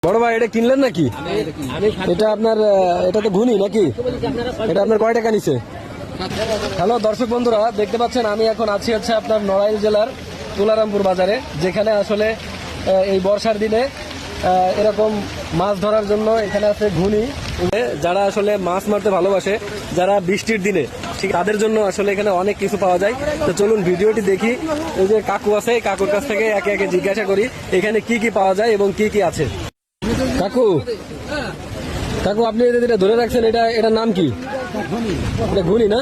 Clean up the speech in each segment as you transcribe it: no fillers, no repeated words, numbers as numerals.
বড় ভাই এটা কিনলেন নাকি? এটা আপনার এটা তো ঘুনি নাকি? এটা আপনার কয় টাকা নিছে? হ্যালো দর্শক বন্ধুরা, দেখতে পাচ্ছেন আমি এখন আছি হচ্ছে আপনার নড়াইল জেলার তুলারামপুর বাজারে, যেখানে আসলে এই বর্ষার দিনে এরকম মাছ ধরার জন্য এখানে আছে ঘুনি। যারা আসলে মাছ মারতে ভালোবাসে, যারা বৃষ্টির দিনে, ঠিক তাদের জন্য আসলে এখানে অনেক কিছু পাওয়া যায়। তো চলুন ভিডিওটি দেখি। এই যে কাকু আছে, কাকুর কাছ থেকে একে একে জিজ্ঞাসা করি এখানে কি কি পাওয়া যায় এবং কি কি আছে। কাকু কাকু আপনি যেটা ধরে রাখছেন এটার নাম কি? এটা ঘুনি না?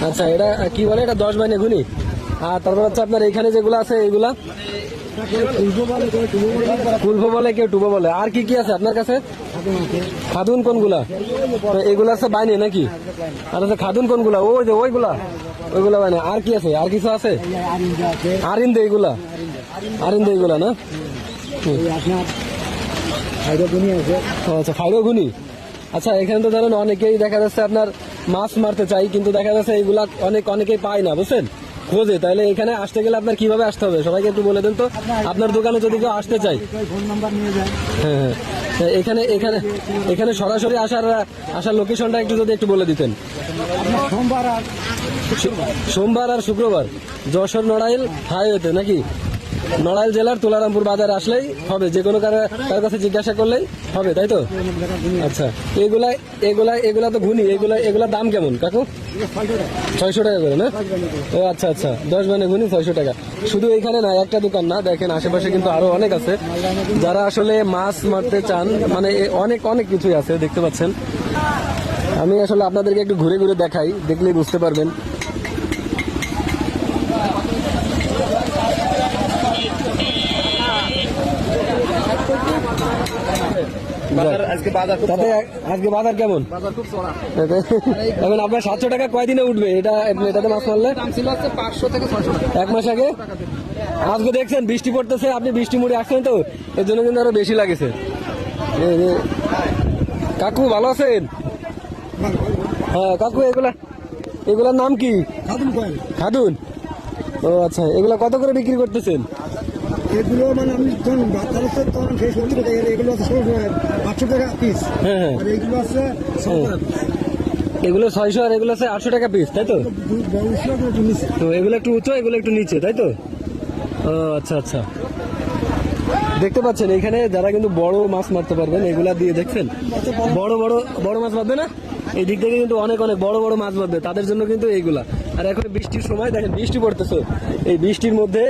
আচ্ছা, এটা কি বলে? এটা 10 বাইনে ঘুনি। আর তারপর হচ্ছে আপনার এখানে যেগুলো আছে এইগুলা কুলফো বলে, কেউ টুবো বলে। আর কি কি আছে আপনার কাছে? খাদুন কোনগুলা? এগুলা আছে বাইনে নাকি? আর আছে খাদুন কোনগুলা? ওই যে ওইগুলা বাইনে। আর কি আছে? আর কিছু আছে? আরিন্দে এইগুলা, আরিন্দে এইগুলা না? আচ্ছা, ফাইরো ঘুনি। আচ্ছা, এখানে তো ধরেন অনেকেই দেখা যাচ্ছে আপনার মাছ মারতে চাই, কিন্তু দেখা যাচ্ছে এইগুলা অনেকেই পায় না, বুঝছেন, খোঁজে। তাহলে এখানে আসতে গেলে আপনার কিভাবে আসতে হবে সবাইকে একটু বলে দেন তো, আপনার দোকানে যদি কেউ আসতে চাই। হ্যাঁ, এখানে এখানে এখানে সরাসরি আসার লোকেশনটা একটু বলে দিতেন। সোমবার আর শুক্রবার যশোর নড়াইল হাইওয়েতে নাকি? নড়াইল জেলার তুলারামপুর বাজার আসলেই হবে, যে কোনো কারোর কাছে জিজ্ঞাসা করলেই হবে, তাই তো? আচ্ছা, এগুলা তো ঘুনি, এগুলার দাম কেমন কাকু? 600 টাকা করে না? ও আচ্ছা আচ্ছা, 10 বাইনে ঘুনি 600 টাকা। শুধু এখানে না, একটা দোকান না, দেখেন আশেপাশে কিন্তু আরো অনেক আছে যারা আসলে মাছ মারতে চান। মানে অনেক অনেক কিছুই আছে, দেখতে পাচ্ছেন। আমি আসলে আপনাদেরকে একটু ঘুরে ঘুরে দেখাই, দেখলেই বুঝতে পারবেন। আজকে বাজার কেমন? এখন আপনার 700 টাকা কয়দিনে উঠবে এটাতে মাছ মারলে? 500 থেকে 600 টাকা 1 মাস আগে। আজকে দেখছেন বৃষ্টি পড়তেছে, আপনি বৃষ্টি মুড়ে আসছেন তো, এর জন্য কিন্তু আরো বেশি লাগেছে। কাকু ভালো আছেন? হ্যাঁ কাকু, এগুলার নাম কি? খাদুন। ও আচ্ছা, এগুলা কত করে বিক্রি করতেছেন? এগুলো মানে আমি যখন বাচ্চা আছে তখন সেই 70 টাকা, এগুলো আছে 800 টাকা পিস। হ্যাঁ, আর এগুলো আছে 600 টাকা। এগুলো 600 আর এগুলো আছে 800 টাকা পিস, তাই তো? তো এগুলো একটু উঁচু, এগুলো একটু নিচে, তাই তো? ও আচ্ছা আচ্ছা, দেখতে পাচ্ছেন এখানে যারা কিন্তু বড় মাছ মারতে পারবেন, এগুলা দিয়ে দেখছেন বড় মাছ মারবে না, এই দিক থেকে কিন্তু অনেক অনেক বড় বড় মাছ মারবে, তাদের জন্য কিন্তু এইগুলা। আর এখন বৃষ্টির সময় দেখেন, বৃষ্টি পড়তেছে, এই বৃষ্টির মধ্যে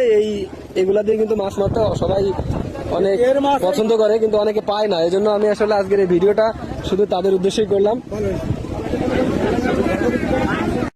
এগুলা দিয়ে কিন্তু মাছ মারতে সবাই অনেক পছন্দ করে, কিন্তু অনেকে পায় না। এই জন্য আমি আসলে আজকের এই ভিডিওটা শুধু তাদের উদ্দেশ্যেই করলাম।